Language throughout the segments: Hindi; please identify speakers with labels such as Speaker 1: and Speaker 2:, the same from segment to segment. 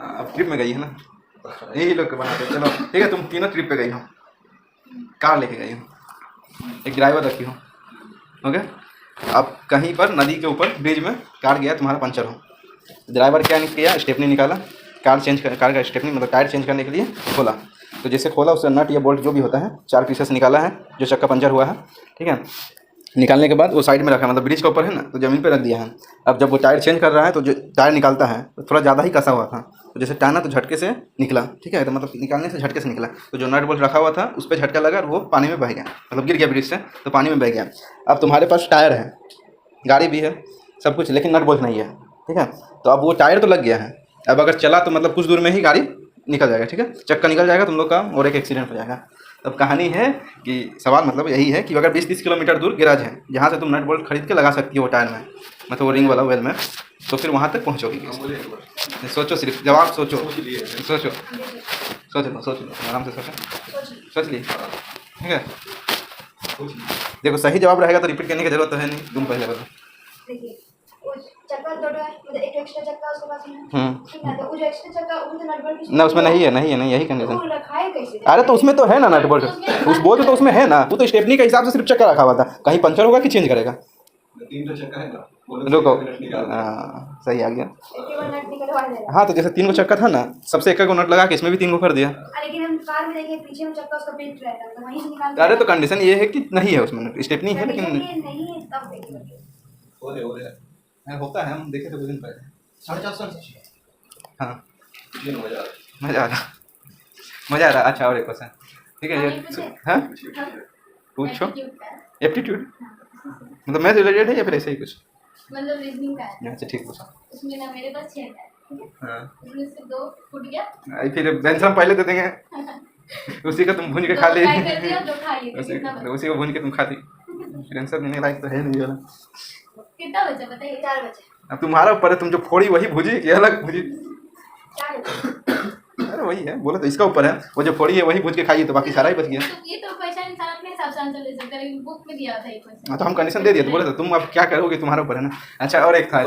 Speaker 1: अब ट्रिप में गई है ना, यही लोग बनाते हैं। चलो ठीक है, तुम तीनों ट्रिप पे गई हो, कार लेके गई हो, एक ड्राइवर रखी हो, ओके। अब कहीं पर नदी के ऊपर ब्रिज में कार गया, तुम्हारा पंचर हो, ड्राइवर क्या किया, स्टेपनी निकाला, कार का स्टेपनी मतलब टायर चेंज करने के लिए खोला। तो जैसे खोला उससे नट या बोल्ट जो भी होता है 4 पीसेस निकाला है, जो चक्का पंचर हुआ है, ठीक है। निकालने के बाद वो साइड में रखा, मतलब ब्रिज के ऊपर है ना, तो ज़मीन पे रख दिया है। अब जब वो टायर चेंज कर रहा है तो जो टायर निकालता है तो थोड़ा ज़्यादा ही कसा हुआ था, तो जैसे टाना तो झटके से निकला, ठीक है। तो मतलब निकालने से झटके से निकला, तो जो नट बोल्ट रखा हुआ था उस पर झटका लगा और वो पानी में बह गया, मतलब गिर गया ब्रिज से, तो पानी में बह गया। अब तुम्हारे पास टायर है, गाड़ी भी है, सब कुछ, लेकिन नट बोल्ट नहीं है, ठीक है। तो अब वो टायर तो लग गया है, अब अगर चला तो मतलब कुछ दूर में ही गाड़ी निकल जाएगा, ठीक है, चक्का निकल जाएगा तुम लोग का और एक एक्सीडेंट हो जाएगा। अब कहानी है कि सवाल मतलब यही है कि अगर 20-30 किलोमीटर दूर गैराज है जहाँ से तुम नट बोल्ट खरीद के लगा सकती हो टायर में, मतलब वो रिंग वाला वेल में, तो फिर वहाँ तक पहुँचोगी। सोचो, सिर्फ जवाब सोचो, सोचो, सोच लो आराम से, सोच लिए, ठीक है। देखो सही जवाब रहेगा तो रिपीट करने की जरूरत तो है नहीं, तुम पहले बोलो।
Speaker 2: देखिए चक्का दोटा है, मतलब एक एक्स्ट्रा चक्का उसके पास है, ठीक है। तो वो जो एक्स्ट्रा चक्का वो तो नट बोल्ट
Speaker 1: ना उसमें नहीं है, यही कंडीशन।
Speaker 2: वो रखा है कैसे?
Speaker 1: अरे तो उसमें तो है ना नट बोल्ट, उस बोल्ट तो उसमें है ना, वो तो स्टेपनी के हिसाब से सिर्फ चक्का रखा हुआ था, कहीं पंचर होगा कि चेंज करेगा।
Speaker 3: 3 तो चक्का है ना,
Speaker 1: रुको, सही आ गया।
Speaker 2: केवल नट निकलवा देगा।
Speaker 1: हाँ तो जैसे 3 गो चक्का था ना, सबसे एक नट लगा के इसमें भी 3 गो कर दिया।
Speaker 2: लेकिन हम कार में देखें पीछे में चक्का उसका पेंट रहता है, तो वहीं से निकाल।
Speaker 1: अरे तो कंडीशन ये है कि नहीं है उसमें स्टेपनी है, लेकिन
Speaker 2: नहीं है तब देखिए
Speaker 3: हो रहे
Speaker 1: होता है, हम देखे थे कुछ दिन पहले।
Speaker 3: 450।
Speaker 1: हाँ
Speaker 3: ये
Speaker 1: मज़ा आ रहा। अच्छा और एक क्वेश्चन, ठीक है ये, हाँ पूछो। एप्टीट्यूड मतलब मैथ रिलेटेड है या फिर ऐसे ही कुछ?
Speaker 4: मतलब रीजनिंग का है।
Speaker 1: अच्छा ठीक पूछो।
Speaker 4: उसमें ना मेरे पास 6 है, ठीक है।
Speaker 1: हाँ
Speaker 4: उसमें से 2 फूट गया।
Speaker 1: फिर आंसर हम पहले दे देंगे, उसी को तुम भून के खा ली,
Speaker 4: फ्राई कर दिया, 2 खा लिए, कितना बचा?
Speaker 1: उसी को भून के तुम खा ली, फिर आंसर देने लायक तो है नहीं वाला।
Speaker 4: कितना बचा बताइए?
Speaker 2: 4 बचे।
Speaker 1: अब तुम्हारा ऊपर है, तुम जो फोड़ी वही भूजी कि अलग भूजी?
Speaker 2: 4 बचे।
Speaker 1: अरे वही है, बोले तो इसका ऊपर है, वो जो फोड़ी है वही भूज के खाइए, तो बाकी सारा ही बच गया।
Speaker 4: तो ये तो क्वेश्चन इंसान अपने हिसाब से आंसर ले सकता है, लेकिन बुक में दिया था ये क्वेश्चन।
Speaker 1: हाँ तो हम कंडीशन दे दिए, तो बोले तो तुम अब क्या करोगे, तुम्हारे ऊपर है ना। अच्छा और एक था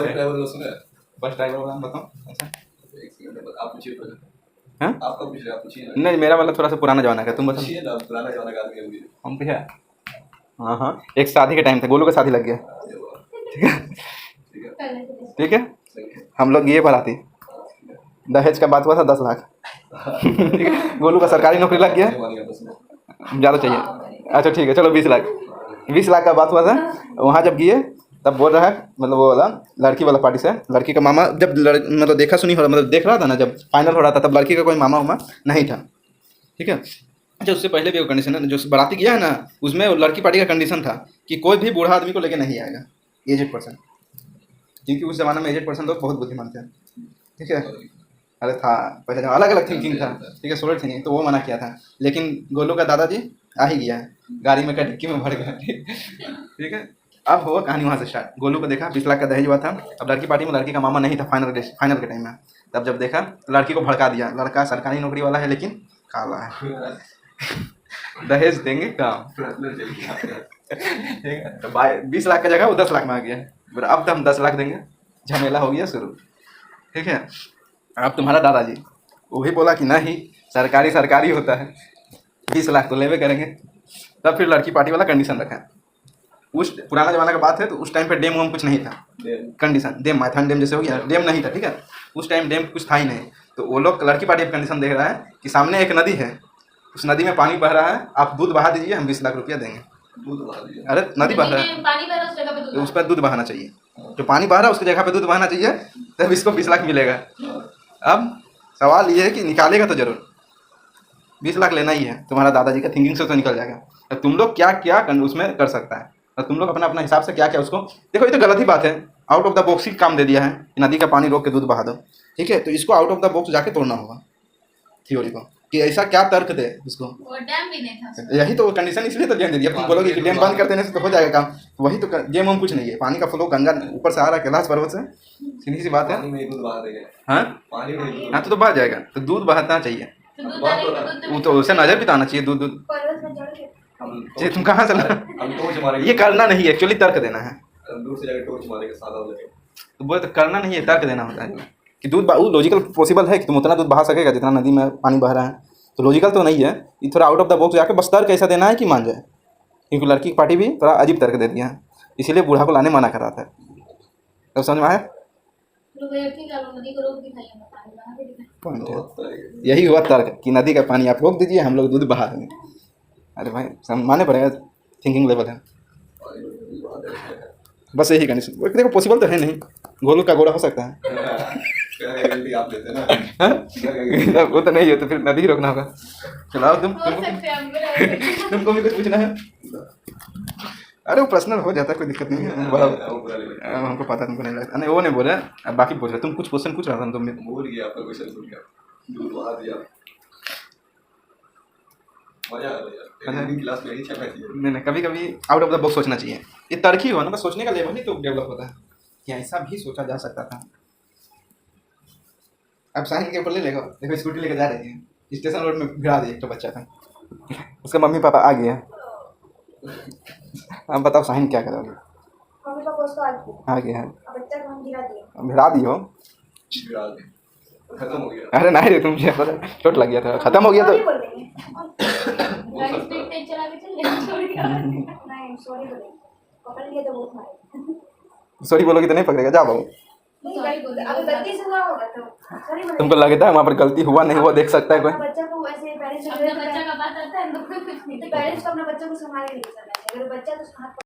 Speaker 1: बस ड्राइवर वाला बताओ। अच्छा
Speaker 3: आप पूछिए पहले।
Speaker 1: हाँ
Speaker 3: आपका पूछ रहे, आप पूछिए ना।
Speaker 1: नहीं मेरा वाला थोड़ा सा पुराना जमाना का, तुम बताओ।
Speaker 3: पूछिए ना, पुराना जमाना का आदमी होंगे।
Speaker 1: हम पे है। हाँ एक शादी के टाइम था, गोलू का शादी लग गया, ठीक है, ठीक है। हम लोग ये भराती, दहेज का बात हुआ था 10 लाख, ठीक है। गोलू का सरकारी नौकरी लग गया, ज़्यादा चाहिए, अच्छा ठीक है चलो 20 लाख का बात हुआ था। वहाँ जब गए तब बोल रहा है, मतलब वो वाला लड़की वाला पार्टी से, लड़की का मामा जब मतलब देखा सुनी हो रहा, मतलब देख रहा था ना, जब फाइनल हो रहा था तब लड़की का कोई मामा उमा नहीं था, ठीक है। अच्छा उससे पहले भी वो कंडीशन है, जो बाराती गया है ना उसमें लड़की पार्टी का कंडीशन था कि कोई भी बूढ़ा आदमी को लेके नहीं आएगा, एजेड पर्सन, क्योंकि उस ज़माने में एजेड पर्सन लोग बहुत बुद्धिमान थे, ठीक है। अरे था पहले अलग अलग थिंकिंग था, ठीक है, सोलर थिंकिंग, तो वो मना किया था। लेकिन गोलू का दादाजी आ ही गया है, गाड़ी में डिक्की में भर गया, ठीक है। अब हुआ कहानी वहाँ से स्टार्ट, गोलू को देखा 20 लाख का दहेज हुआ था। अब लड़की पार्टी में लड़की का मामा नहीं था फाइनल के टाइम में, तब जब देखा तो लड़की को भड़का दिया, लड़का सरकारी नौकरी वाला है लेकिन काला है, दहेज देंगे काम, ठीक है। तो 20 लाख का जगह वो 10 लाख में आ गया, अब तो हम 10 लाख देंगे, झमेला हो गया शुरू, ठीक है। अब तुम्हारा दादाजी वो भी बोला कि नहीं सरकारी होता है, 20 लाख तो लेवे करेंगे। तब फिर लड़की पार्टी वाला कंडीशन रखा, उस पुराना जमाना का बात है तो उस टाइम पे डेम वम कुछ नहीं था, कंडीशन डेम माइथन डेम जैसे हो गया, डेम नहीं था, ठीक है। उस टाइम डेम कुछ था ही नहीं, तो वो लोग लड़की पार्टी कंडीशन देख रहा है कि सामने एक नदी है, उस नदी में पानी बह रहा है, आप दूध बहा दीजिए, हम 20 लाख रुपया देंगे। अरे नदी बह रहा है,
Speaker 4: पानी बह रहा है उस जगह पे दूध,
Speaker 1: उस पर दूध बहाना चाहिए, जो पानी बह रहा है उसकी जगह पे दूध बहाना चाहिए, तब इसको 20 लाख मिलेगा। अब सवाल ये है कि निकालेगा तो जरूर, 20 लाख लेना ही है, तुम्हारा दादाजी का थिंकिंग से तो निकल जाएगा। तो तुम लोग क्या क्या उसमें कर सकता है, और तुम लोग अपना अपना हिसाब से क्या क्या उसको देखो, ये तो गलत ही बात है, आउट ऑफ द बॉक्स ही काम दे दिया है कि नदी का पानी रोक के दूध बहा दो, ठीक है। तो इसको आउट ऑफ द बॉक्स जाके तोड़ना होगा थ्योरी को, कि ऐसा क्या तर्क दे उसको,
Speaker 4: और डैम भी नहीं था,
Speaker 1: यही तो कंडीशन इसलिए तो डैम दे दिया। तुम बोलोगे कि डैम बंद कर देने से तो हो जाएगा काम, वही तो डैम हम कुछ नहीं है, पानी का फ्लो गंगा ऊपर से आ रहा है कैलाश पर्वत से, सीधी सी बात है। हाँ तो बह जाएगा, तो दूध बहाना चाहिए,
Speaker 4: तो दूध डालेंगे तो दूध
Speaker 1: वो तो उसे नजर भी तो आना चाहिए, दूध
Speaker 2: पर्वत में चढ़ के
Speaker 1: तुम कहाँ से ये करना नहीं है, एक्चुअली तर्क देना है,
Speaker 3: दूर से जाकर टॉर्च मारेगा सादा लगे,
Speaker 1: तो बोले तो करना नहीं है, तर्क देना होता है, कि दूध वो लॉजिकल पॉसिबल है कि तुम उतना दूध बहा सकेगा जितना नदी में पानी बह रहा है, तो लॉजिकल तो नहीं है। ये थोड़ा आउट ऑफ द बॉक्स जाके बस तर्क ऐसा देना है कि मान जाए, क्योंकि लड़की की पार्टी भी थोड़ा अजीब तर्क दे दिया है, इसीलिए बूढ़ा को लाने मना कर रहा था। तब समझ में आया
Speaker 4: नदी को रोक दिखाइए, पानी बहा के दिखाइए।
Speaker 1: पॉइंट है, यही हुआ तर्क कि नदी का पानी आप रोक दीजिए, हम लोग दूध बहा देंगे। अरे भाई माने पड़ेगा, थिंकिंग लेवल है, बस यही कंडीशन। देखो पॉसिबल तो है नहीं, गोलू का गोरा हो सकता है
Speaker 3: आप लेते ना
Speaker 1: हाँ? वो तो नहीं है, तो फिर नदी ही रोकना होगा। चलाओ
Speaker 4: हो सकते हैं हम भी
Speaker 1: तुमको भी कुछ पूछना है? अरे वो पर्सनल हो जाता है, कोई दिक्कत नहीं है, बड़ा हमको पता, तुमको नहीं लगता। नहीं वो नहीं बोला, अब बाकी पूछ रहे, तुम कुछ क्वेश्चन पूछ रहा था तुम भी।
Speaker 3: भूल गया आपका क्वेश्चन सुन के, दूध बहा दिया, मजा आ गया यार। क्लास में ही चलना चाहिए।
Speaker 1: नहीं कभी कभी आउट ऑफ द बॉक्स सोचना चाहिए। ये तर्क ही हुआ ना, बस सोचने का लेवल ही तो डेवलप होता है कि ऐसा भी सोचा जा सकता था। अब साहिल के ऊपर ले लेगा, देखो स्कूटी लेकर जा रही है, स्टेशन रोड में भिड़ा दिया एक तो बच्चा था, उसका मम्मी पापा आ गया। अब बताओ साहिल क्या करोगे?
Speaker 2: मम्मी पापा उसको
Speaker 1: आ गया है,
Speaker 2: अब बच्चा को हम गिरा दिए।
Speaker 1: भिड़ा दियो।
Speaker 3: गिरा दे, खत्म हो गया।
Speaker 1: अरे नहीं रे, तुम चोट लग गया था, खत्म हो गया तो
Speaker 2: सॉरी बोल देंगे।
Speaker 4: गाड़ी स्पीड तेज चला के चल रहे छोड़ के
Speaker 2: नहीं सॉरी बोलेंगे, पकड़ लिए तो बहुत मारे।
Speaker 1: सॉरी बोलोगे तो नहीं पकड़ेगा, जा बाबू।
Speaker 2: नहीं अगर गलती से हुआ होगा तो सॉरी बोलेंगे।
Speaker 1: तुमको लगता है वहाँ पर गलती हुआ नहीं हुआ देख सकता है कोई?
Speaker 2: अपना बच्चा को ऐसे पेरेंट्स
Speaker 4: अपने बच्चा का बात आता है तो कुछ नहीं
Speaker 2: पेरेंट्स को अपने बच्चों को संभाल के नहीं चलना चाहिए। अगर बच्चा तो हाथ